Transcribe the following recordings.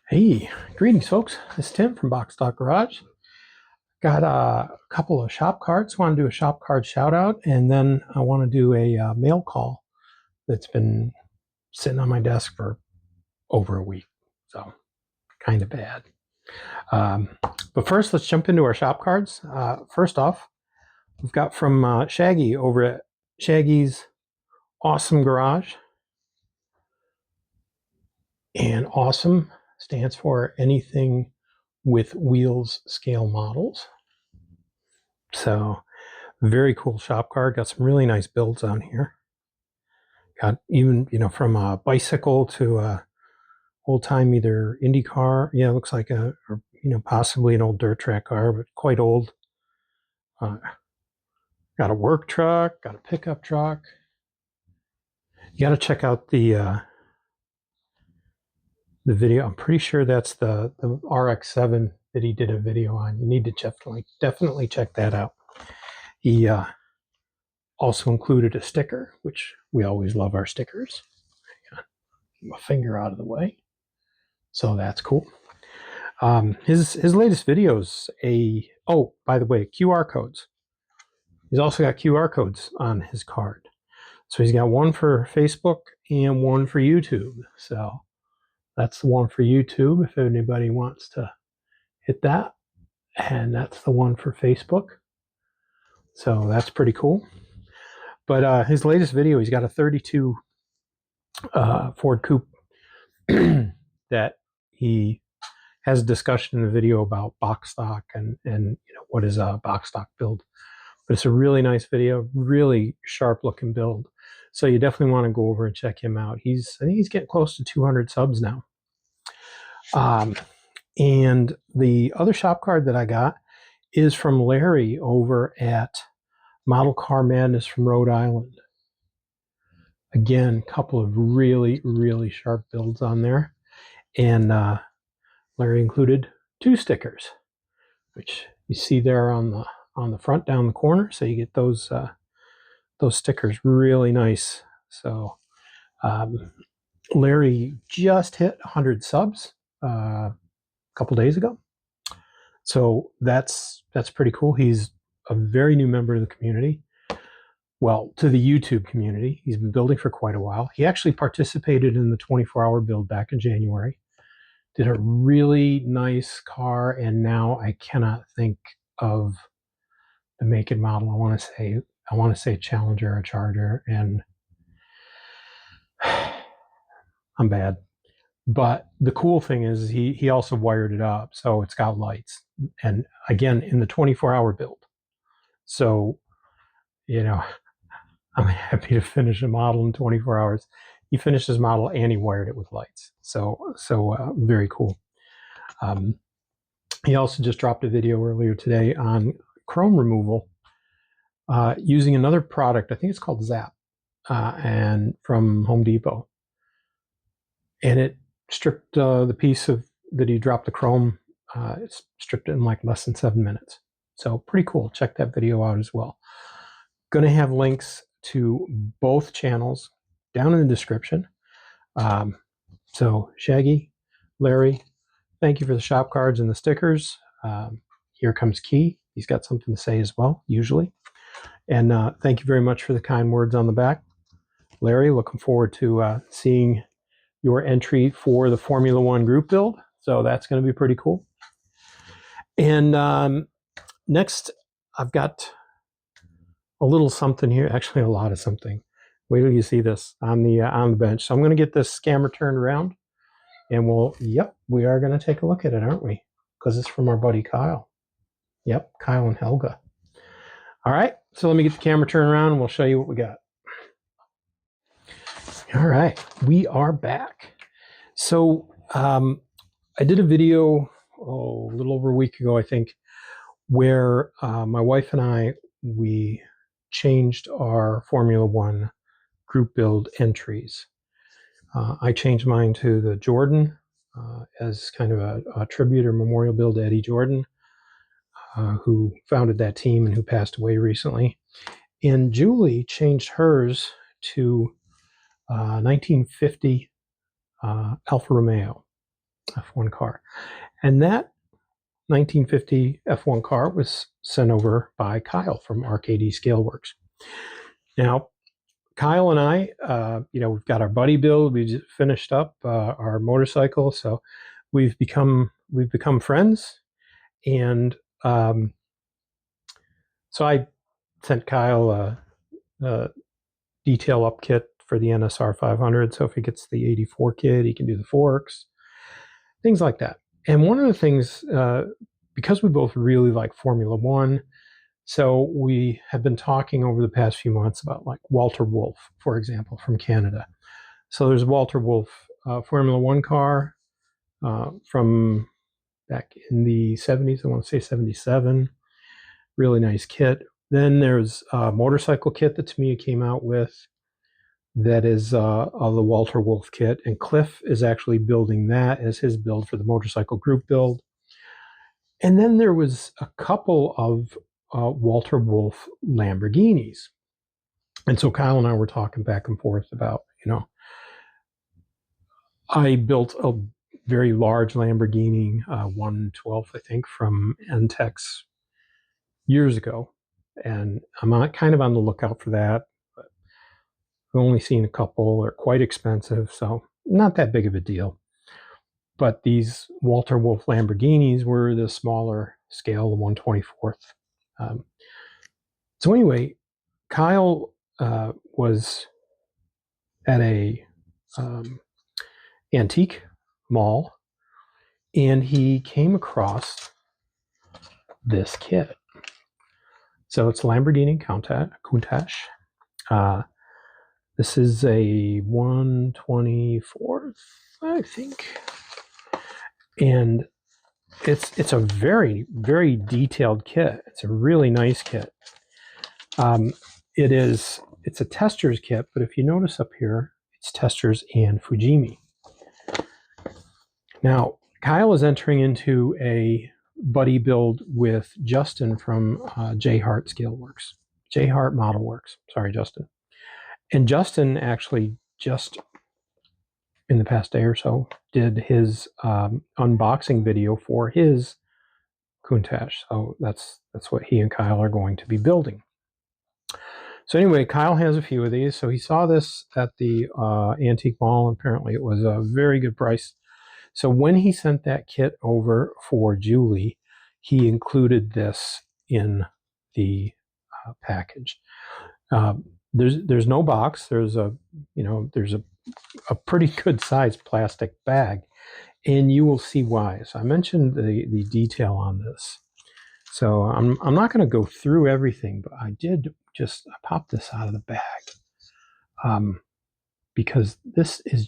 Hey, greetings, folks. This is Tim from Box Stock Garage. Got a couple of shop cards. Want to do a shop card shout out, and then I want to do a mail call that's been sitting on my desk for over a week, so kind of bad. But first, let's jump into our shop cards. First off, we've got from Shaggy over at Shaggy's Awesome Garage, and awesome stands for anything with wheels scale models. So very cool shop card. Got some really nice builds on here. Got even, from a bicycle to a old time either Indy car. Yeah, it looks like or possibly an old dirt track car, but quite old. Got a work truck, got a pickup truck. You got to check out the video. I'm pretty sure that's the RX-7 that he did a video on. You need to definitely check that out. He also included a sticker, which we always love our stickers. Get my finger out of the way. So that's cool. His latest videos, by the way, QR codes. He's also got QR codes on his card. So he's got one for Facebook and one for YouTube. So that's the one for YouTube if anybody wants to hit that. And that's the one for Facebook. So that's pretty cool. But his latest video, he's got a 32 Ford Coupe that he has a discussion in the video about box stock and what is a box stock build. But it's a really nice video, really sharp looking build. So you definitely want to go over and check him out. I think he's getting close to 200 subs now. And the other shop card that I got is from Larry over at Model Car Madness from Rhode Island. Again, a couple of really, really sharp builds on there. And Larry included 2 stickers, which you see there on the front down the corner. So you get those stickers really nice. So Larry just hit 100 subs a couple days ago. So that's pretty cool. He's a very new member of the community. Well, to the YouTube community. He's been building for quite a while. He actually participated in the 24-hour build back in January. Did a really nice car, and now I cannot think of the make and model. I want to say Challenger or Charger, and I'm bad. But the cool thing is he also wired it up, so it's got lights, and again in the 24-hour build. So I'm happy to finish a model in 24 hours. He finished his model and he wired it with lights. So very cool. He also just dropped a video earlier today on chrome removal using another product. I think it's called Zap, and from Home Depot. And it stripped the piece that he dropped the chrome. It stripped it in like less than 7 minutes. So pretty cool. Check that video out as well. Going to have links to both channels down in the description. So Shaggy, Larry, thank you for the shop cards and the stickers. Here comes Key. He's got something to say as well, usually. And thank you very much for the kind words on the back. Larry, looking forward to seeing your entry for the Formula One group build. So that's going to be pretty cool. And next, I've got a little something here, actually a lot of something. Wait till you see this on the bench. So I'm going to get this scammer turned around, and we are going to take a look at it, aren't we? Because it's from our buddy Kyle. Yep, Kyle and Helga. All right, so let me get the camera turned around, and we'll show you what we got. All right, we are back. So I did a video a little over a week ago, I think, where my wife and we changed our Formula One group build entries. I changed mine to the Jordan as kind of a tribute or memorial build to Eddie Jordan, who founded that team and who passed away recently. And Julie changed hers to 1950 Alfa Romeo. F1 car. And that 1950 F1 car was sent over by Kyle from RKD Scaleworks. Now, Kyle and I, we've got our buddy build. We just finished up our motorcycle, so we've become friends. And so I sent Kyle a detail up kit for the NSR 500. So if he gets the 84 kit, he can do the forks, things like that. And one of the things, because we both really like Formula One, so we have been talking over the past few months about like Walter Wolf, for example, from Canada. So there's Walter Wolf Formula One car from back in the 70s. I want to say 77. Really nice kit. Then there's a motorcycle kit that Tamiya came out with that is the Walter Wolf kit. And Cliff is actually building that as his build for the motorcycle group build. And then there was a couple of Walter Wolf Lamborghinis. And so Kyle and I were talking back and forth about, I built a very large Lamborghini 112, I think, from Entex years ago. And I'm kind of on the lookout for that. But I've only seen a couple. They're quite expensive, so not that big of a deal. But these Walter Wolf Lamborghinis were the smaller scale, the 124th. So anyway, Kyle was at a antique mall, and he came across this kit. So it's Lamborghini Countach. This is a 124th, I think. And it's a very, very detailed kit. It's a really nice kit. It's a tester's kit, but if you notice up here, it's testers and Fujimi. Now, Kyle is entering into a buddy build with Justin from J Hart Scaleworks, J Hart Model Works. Sorry, Justin. And Justin actually just in the past day or so did his unboxing video for his Countach. So that's what he and Kyle are going to be building. So anyway, Kyle has a few of these. So he saw this at the antique mall. Apparently it was a very good price. So when he sent that kit over for Julie, he this in the package. There's no box. There's a pretty good sized plastic bag, and you will see why. So I mentioned the detail on this. So I'm not going to go through everything, but I did just pop this out of the bag because this is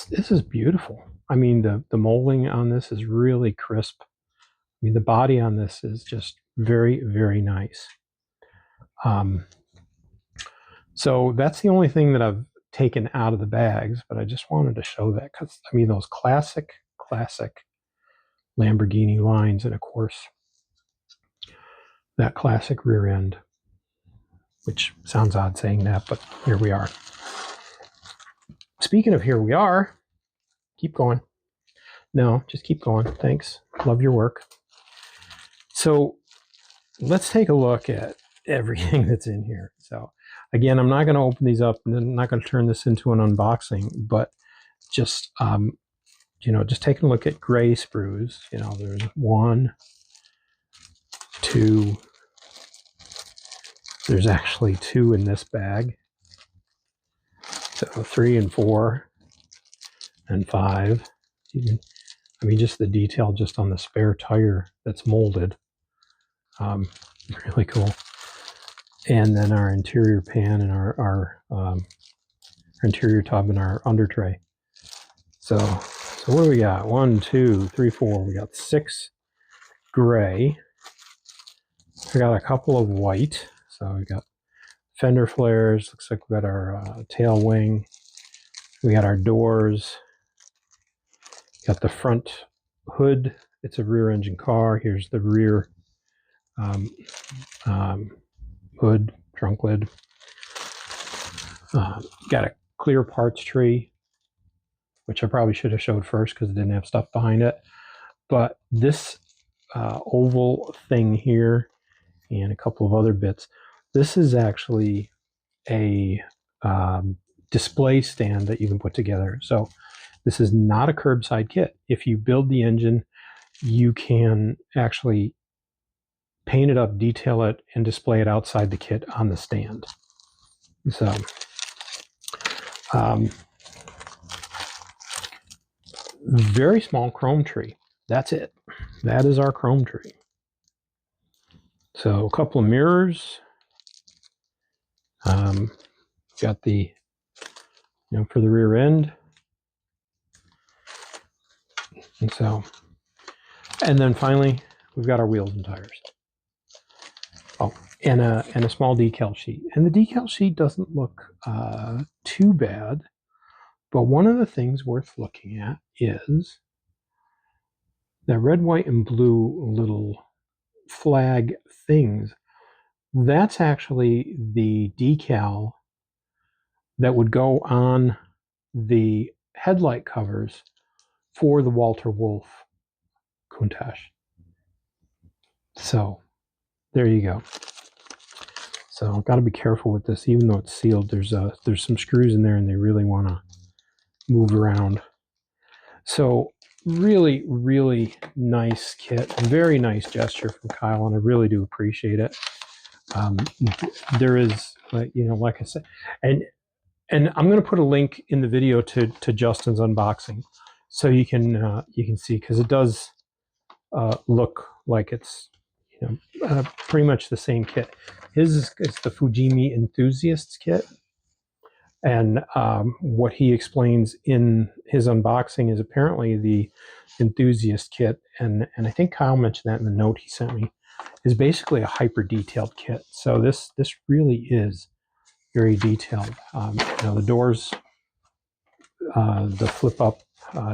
this is beautiful. I mean, the molding on this is really crisp. I mean, the body on this is just very, very nice. So that's the only thing that I've taken out of the bags, but I just wanted to show that because, I mean, those classic Lamborghini lines, and of course, that classic rear end, which sounds odd saying that, but here we are. Speaking of here we are, keep going. No, just keep going. Thanks. Love your work. So let's take a look at everything that's in here. So again, I'm not going to open these up and I'm not going to turn this into an unboxing, but just, just taking a look at gray sprues. There's 1, 2, there's actually 2 in this bag. So 3 and 4 and 5. I mean, just the detail just on the spare tire that's molded. Really cool. And then our interior pan and our interior tub and our under tray. So what do we got? 1, 2, 3, 4. We got 6 gray. We got a couple of white. So we got fender flares. Looks like we got our tail wing. We got our doors. Got the front hood. It's a rear engine car. Here's the rear hood, trunk lid. Got a clear parts tree. which I probably should have showed first because it didn't have stuff behind it. But this oval thing here and a couple of other bits, this is actually a display stand that you can put together. So this is not a curbside kit. If you build the engine, you can actually paint it up, detail it, and display it outside the kit on the stand. So very small chrome tree. That's it. That is our chrome tree. So a couple of mirrors. Got the, for the rear end. And then finally, we've got our wheels and tires. Oh, and a small decal sheet. And the decal sheet doesn't look too bad, but one of the things worth looking at is the red, white, and blue little flag things. That's actually the decal that would go on the headlight covers for the Walter Wolf Countach. So there you go. So I've got to be careful with this, even though it's sealed. There's some screws in there, and they really want to move around. So really, really nice kit. Very nice gesture from Kyle, and I really do appreciate it. There is, like I said, and I'm going to put a link in the video to Justin's unboxing, so you can see, because it does look like it's pretty much the same kit. His is the Fujimi Enthusiasts kit, and what he explains in his unboxing is apparently the Enthusiast kit, and I think Kyle mentioned that in the note he sent me, is basically a hyper detailed kit. So this really is very detailed. The doors, the flip up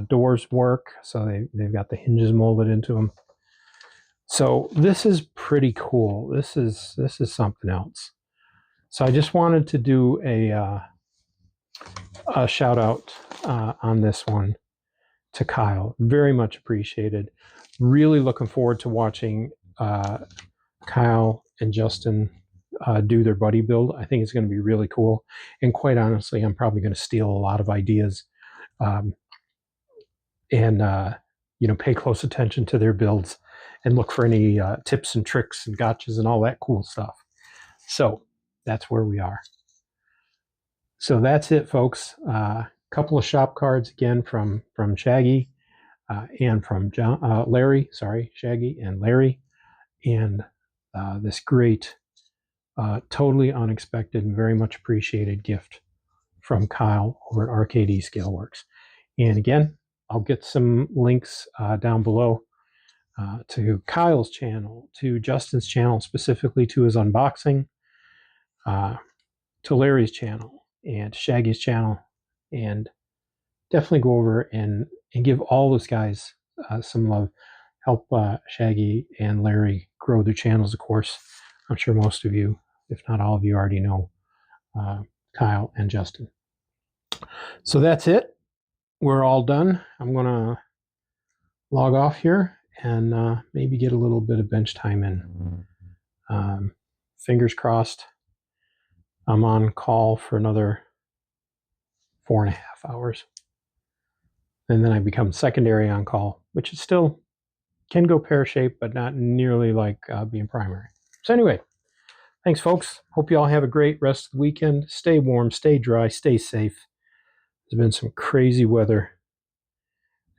doors work, so they've got the hinges molded into them. So this is pretty cool. This is something else. So I just wanted to do a shout out on this one to Kyle. Very much appreciated. Really looking forward to watching Kyle and Justin do their buddy build. I think it's going to be really cool. And quite honestly, I'm probably going to steal a lot of ideas and pay close attention to their builds and look for any tips and tricks and gotchas and all that cool stuff. So that's where we are. So that's it, folks. Couple of shop cards again from Shaggy and from Larry. Sorry, Shaggy and Larry. And this great, totally unexpected and very much appreciated gift from Kyle over at RKD Scaleworks. And again, I'll get some links down below to Kyle's channel, to Justin's channel, specifically to his unboxing, to Larry's channel, and Shaggy's channel, and definitely go over and give all those guys some love. Help Shaggy and Larry grow their channels, of course. I'm sure most of you, if not all of you, already know Kyle and Justin. So that's it. We're all done. I'm going to log off here and maybe get a little bit of bench time in. Fingers crossed. I'm on call for another 4.5 hours. And then I become secondary on call, which is still can go pear-shaped, but not nearly like being primary. So anyway, thanks, folks. Hope you all have a great rest of the weekend. Stay warm, stay dry, stay safe. There's been some crazy weather,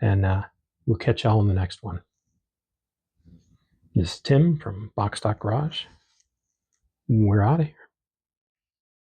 and we'll catch y'all in the next one. This is Tim from Box Stock Garage. We're out of here.